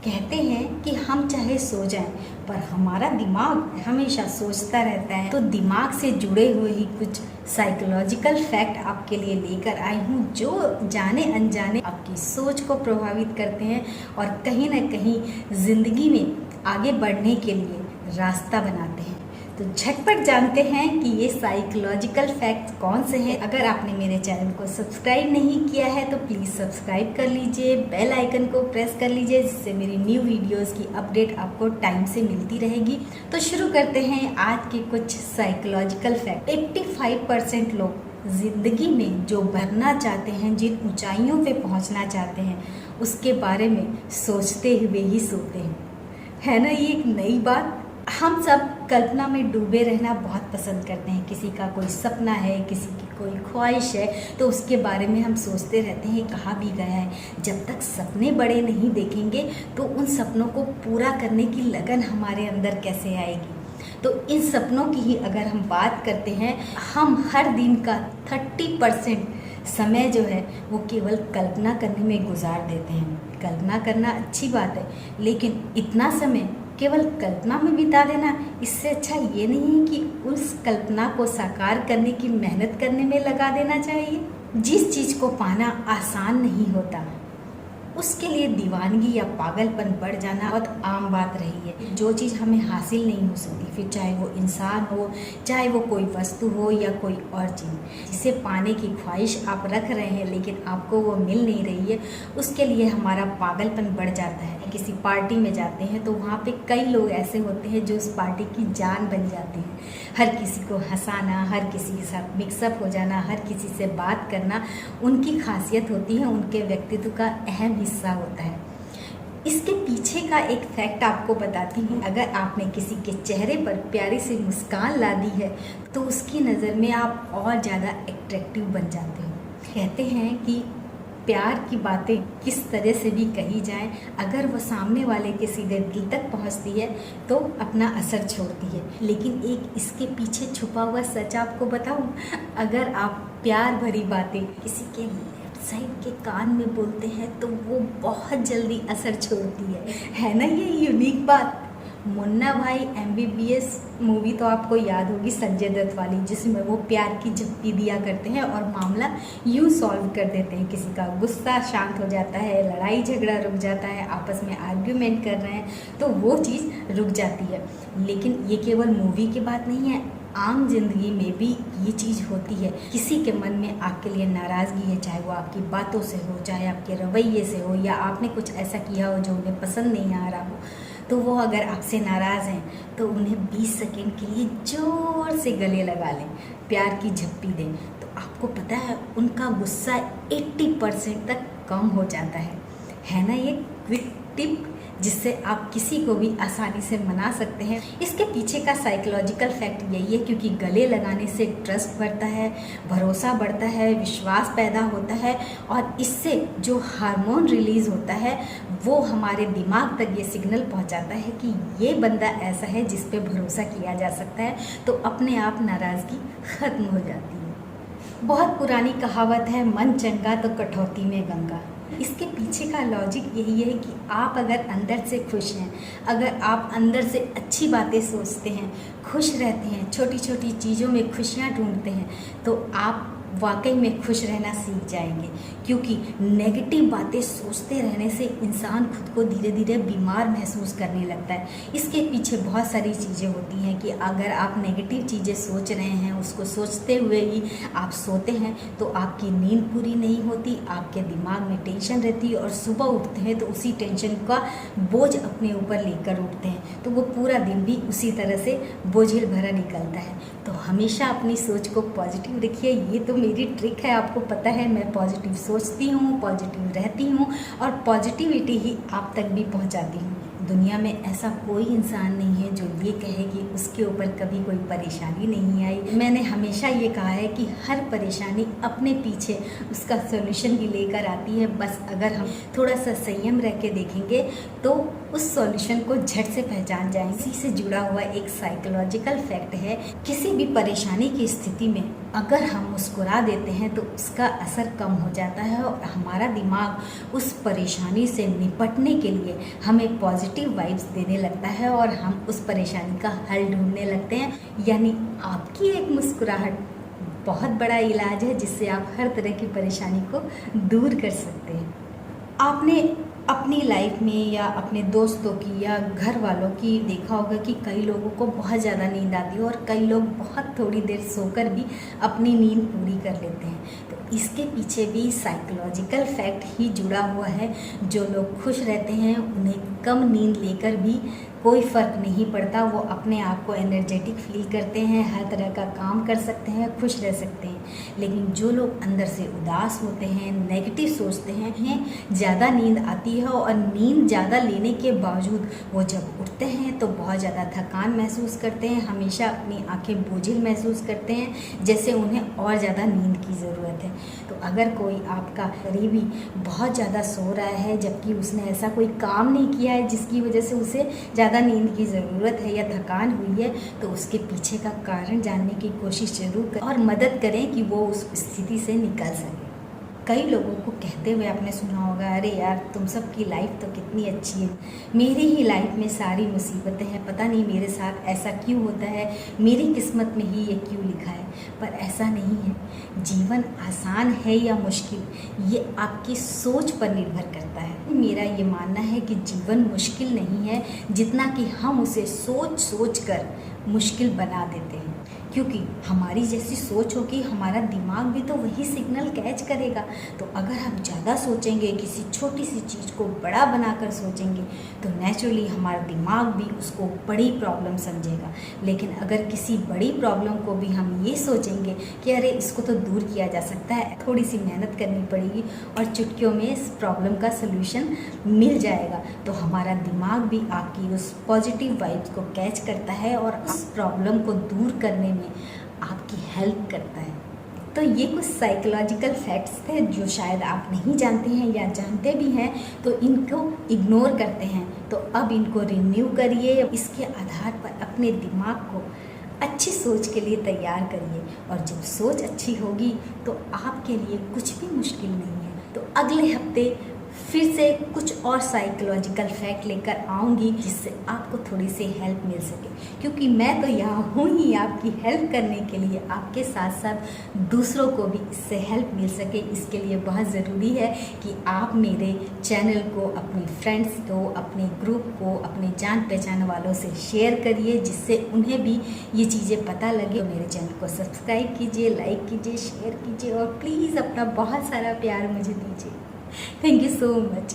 कहते हैं कि हम चाहे सो जाएं, पर हमारा दिमाग हमेशा सोचता रहता है। तो दिमाग से जुड़े हुए ही कुछ साइकोलॉजिकल फैक्ट आपके लिए लेकर आई हूँ, जो जाने अनजाने आपकी सोच को प्रभावित करते हैं और कहीं ना कहीं ज़िंदगी में आगे बढ़ने के लिए रास्ता बनाते हैं। तो झटपट जानते हैं कि ये साइकोलॉजिकल फैक्ट्स कौन से हैं। अगर आपने मेरे चैनल को सब्सक्राइब नहीं किया है तो प्लीज़ सब्सक्राइब कर लीजिए, बेल आइकन को प्रेस कर लीजिए, जिससे मेरी न्यू वीडियोस की अपडेट आपको टाइम से मिलती रहेगी। तो शुरू करते हैं आज के कुछ साइकोलॉजिकल फैक्ट। 85% लोग ज़िंदगी में जो बनना चाहते हैं, जिन ऊंचाइयों पे पहुंचना चाहते हैं, उसके बारे में सोचते हुए ही सोते हैं। है ना ये एक नई बात। हम सब कल्पना में डूबे रहना बहुत पसंद करते हैं। किसी का कोई सपना है, किसी की कोई ख्वाहिश है, तो उसके बारे में हम सोचते रहते हैं कहाँ भी गया है। जब तक सपने बड़े नहीं देखेंगे तो उन सपनों को पूरा करने की लगन हमारे अंदर कैसे आएगी। तो इन सपनों की ही अगर हम बात करते हैं, हम हर दिन का 30% समय जो है वो केवल कल्पना करने में गुजार देते हैं। कल्पना करना अच्छी बात है, लेकिन इतना समय केवल कल्पना में बिता देना, इससे अच्छा ये नहीं है कि उस कल्पना को साकार करने की मेहनत करने में लगा देना चाहिए। जिस चीज़ को पाना आसान नहीं होता, उसके लिए दीवानगी या पागलपन बढ़ जाना बहुत आम बात रही है। जो चीज़ हमें हासिल नहीं हो सकती, फिर चाहे वो इंसान हो, चाहे वो कोई वस्तु हो या कोई और चीज़, जिसे पाने की ख्वाहिश आप रख रहे हैं लेकिन आपको वो मिल नहीं रही है, उसके लिए हमारा पागलपन बढ़ जाता है। किसी पार्टी में जाते हैं तो वहाँ पे कई लोग ऐसे होते हैं जो उस पार्टी की जान बन जाते हैं। हर किसी को हंसाना, हर किसी के साथ मिक्सअप हो जाना, हर किसी से बात करना उनकी खासियत होती है, उनके व्यक्तित्व का अहम हिस्सा होता है। इसके पीछे का एक फैक्ट आपको बताती हूँ। अगर आपने किसी के चेहरे पर प्यारी सी मुस्कान ला दी है तो उसकी नज़र में आप और ज़्यादा अट्रैक्टिव बन जाते हो। कहते हैं कि प्यार की बातें किस तरह से भी कही जाएं, अगर वो सामने वाले के सीधे दिल तक पहुंचती है तो अपना असर छोड़ती है। लेकिन एक इसके पीछे छुपा हुआ सच आपको बताऊं, अगर आप प्यार भरी बातें किसी के लेफ्ट साइड के कान में बोलते हैं तो वो बहुत जल्दी असर छोड़ती है ना ये यूनिक बात। मुन्ना भाई MBBS मूवी तो आपको याद होगी, संजय दत्त वाली, जिसमें वो प्यार की झप्पी दिया करते हैं और मामला यूँ सॉल्व कर देते हैं। किसी का गुस्सा शांत हो जाता है, लड़ाई झगड़ा रुक जाता है, आपस में आर्ग्यूमेंट कर रहे हैं तो वो चीज़ रुक जाती है। लेकिन ये केवल मूवी की बात नहीं है, आम जिंदगी में भी ये चीज़ होती है। किसी के मन में आपके लिए नाराज़गी है, चाहे वो आपकी बातों से हो, चाहे आपके रवैये से हो, या आपने कुछ ऐसा किया हो जो उन्हें पसंद नहीं आ रहा हो, तो वो अगर आपसे नाराज़ हैं तो उन्हें 20 सेकेंड के लिए ज़ोर से गले लगा लें, प्यार की झप्पी दें, तो आपको पता है उनका गुस्सा 80% तक कम हो जाता है ना ये क्विक टिप, जिससे आप किसी को भी आसानी से मना सकते हैं। इसके पीछे का साइकोलॉजिकल फैक्ट यही है, क्योंकि गले लगाने से ट्रस्ट बढ़ता है, भरोसा बढ़ता है, विश्वास पैदा होता है और इससे जो हार्मोन रिलीज़ होता है वो हमारे दिमाग तक ये सिग्नल पहुंचाता है कि ये बंदा ऐसा है जिस पे भरोसा किया जा सकता है, तो अपने आप नाराज़गी ख़त्म हो जाती है। बहुत पुरानी कहावत है, मन चंगा तो कटौती में गंगा। इसके पीछे का लॉजिक यही है कि आप अगर अंदर से खुश हैं, अगर आप अंदर से अच्छी बातें सोचते हैं, खुश रहते हैं, छोटी छोटी चीज़ों में खुशियाँ ढूंढते हैं, तो आप वाकई में खुश रहना सीख जाएंगे। क्योंकि नेगेटिव बातें सोचते रहने से इंसान खुद को धीरे धीरे बीमार महसूस करने लगता है। इसके पीछे बहुत सारी चीज़ें होती हैं कि अगर आप नेगेटिव चीज़ें सोच रहे हैं, उसको सोचते हुए ही आप सोते हैं तो आपकी नींद पूरी नहीं होती, आपके दिमाग में टेंशन रहती है और सुबह उठते हैं तो उसी टेंशन का बोझ अपने ऊपर लेकर उठते हैं, तो वो पूरा दिन भी उसी तरह से बोझिल भरा निकलता है। तो हमेशा अपनी सोच को पॉजिटिव रखिए। ये तो मेरी ट्रिक है, आपको पता है मैं पॉजिटिव सोचती हूँ, पॉजिटिव रहती हूँ और पॉजिटिविटी ही आप तक भी पहुँचाती हूँ। दुनिया में ऐसा कोई इंसान नहीं है जो ये कहे कि उसके ऊपर कभी कोई परेशानी नहीं आई। मैंने हमेशा ये कहा है कि हर परेशानी अपने पीछे उसका सॉल्यूशन भी लेकर आती है। बस अगर हम थोड़ा सा संयम रह के देखेंगे तो उस सॉल्यूशन को झट से पहचान जाएंगे। इसी से जुड़ा हुआ एक साइकोलॉजिकल फैक्ट है, किसी भी परेशानी की स्थिति में अगर हम मुस्कुरा देते हैं तो उसका असर कम हो जाता है और हमारा दिमाग उस परेशानी से निपटने के लिए हमें पॉजिटिव वाइब्स देने लगता है और हम उस परेशानी का हल ढूंढने लगते हैं। यानी आपकी एक मुस्कुराहट बहुत बड़ा इलाज है जिससे आप हर तरह की परेशानी को दूर कर सकते हैं। आपने अपनी लाइफ में या अपने दोस्तों की या घर वालों की देखा होगा कि कई लोगों को बहुत ज़्यादा नींद आती है और कई लोग बहुत थोड़ी देर सोकर भी अपनी नींद पूरी कर लेते हैं। तो इसके पीछे भी साइकोलॉजिकल फैक्ट ही जुड़ा हुआ है। जो लोग खुश रहते हैं उन्हें कम नींद लेकर भी कोई फ़र्क नहीं पड़ता, वो अपने आप को एनर्जेटिक फील करते हैं, हर तरह का काम कर सकते हैं, खुश रह सकते हैं। लेकिन जो लोग अंदर से उदास होते हैं, नेगेटिव सोचते हैं, ज़्यादा नींद आती है और नींद ज़्यादा लेने के बावजूद वो जब उठते हैं तो बहुत ज़्यादा थकान महसूस करते हैं, हमेशा अपनी आंखें बोझिल महसूस करते हैं, जैसे उन्हें और ज़्यादा नींद की ज़रूरत है। तो अगर कोई आपका करीबी बहुत ज़्यादा सो रहा है जबकि उसने ऐसा कोई काम नहीं किया है जिसकी वजह से उसे ज़्यादा नींद की ज़रूरत है या थकान हुई है, तो उसके पीछे का कारण जानने की कोशिश जरूर करें और मदद करें कि वो उस स्थिति से निकल सके। कई लोगों को कहते हुए आपने सुना होगा, अरे यार तुम सब की लाइफ तो कितनी अच्छी है, मेरी ही लाइफ में सारी मुसीबतें हैं, पता नहीं मेरे साथ ऐसा क्यों होता है, मेरी किस्मत में ही ये क्यों लिखा है। पर ऐसा नहीं है। जीवन आसान है या मुश्किल ये आपकी सोच पर निर्भर करता है। मेरा ये मानना है कि जीवन मुश्किल नहीं है जितना कि हम उसे सोच सोच कर मुश्किल बना देते हैं। क्योंकि हमारी जैसी सोच होगी हमारा दिमाग भी तो वही सिग्नल कैच करेगा। तो अगर हम ज़्यादा सोचेंगे, किसी छोटी सी चीज़ को बड़ा बनाकर सोचेंगे तो नेचुरली हमारा दिमाग भी उसको बड़ी प्रॉब्लम समझेगा। लेकिन अगर किसी बड़ी प्रॉब्लम को भी हम ये सोचेंगे कि अरे इसको तो दूर किया जा सकता है, थोड़ी सी मेहनत करनी पड़ेगी और चुटकियों में इस प्रॉब्लम का सल्यूशन मिल जाएगा, तो हमारा दिमाग भी आपकी उस पॉजिटिव वाइब्स को कैच करता है और उस प्रॉब्लम को दूर करने में आपकी हेल्प करता है। तो ये कुछ साइकोलॉजिकल फैक्ट्स थे जो शायद आप नहीं जानते हैं या जानते भी हैं तो इनको इग्नोर करते हैं। तो अब इनको रिन्यू करिए, इसके आधार पर अपने दिमाग को अच्छी सोच के लिए तैयार करिए और जब सोच अच्छी होगी तो आपके लिए कुछ भी मुश्किल नहीं है। तो अगले हफ्ते फिर से कुछ और साइकोलॉजिकल फैक्ट लेकर आऊँगी जिससे आपको थोड़ी सी हेल्प मिल सके, क्योंकि मैं तो यहाँ हूँ ही आपकी हेल्प करने के लिए, आपके साथ साथ दूसरों को भी इससे हेल्प मिल सके। इसके लिए बहुत ज़रूरी है कि आप मेरे चैनल को अपने फ्रेंड्स को, अपने ग्रुप को, अपने जान पहचान वालों से शेयर करिए जिससे उन्हें भी ये चीज़ें पता लगे। तो मेरे चैनल को सब्सक्राइब कीजिए, लाइक कीजिए, शेयर कीजिए और प्लीज़ अपना बहुत सारा प्यार मुझे दीजिए। Thank you so much.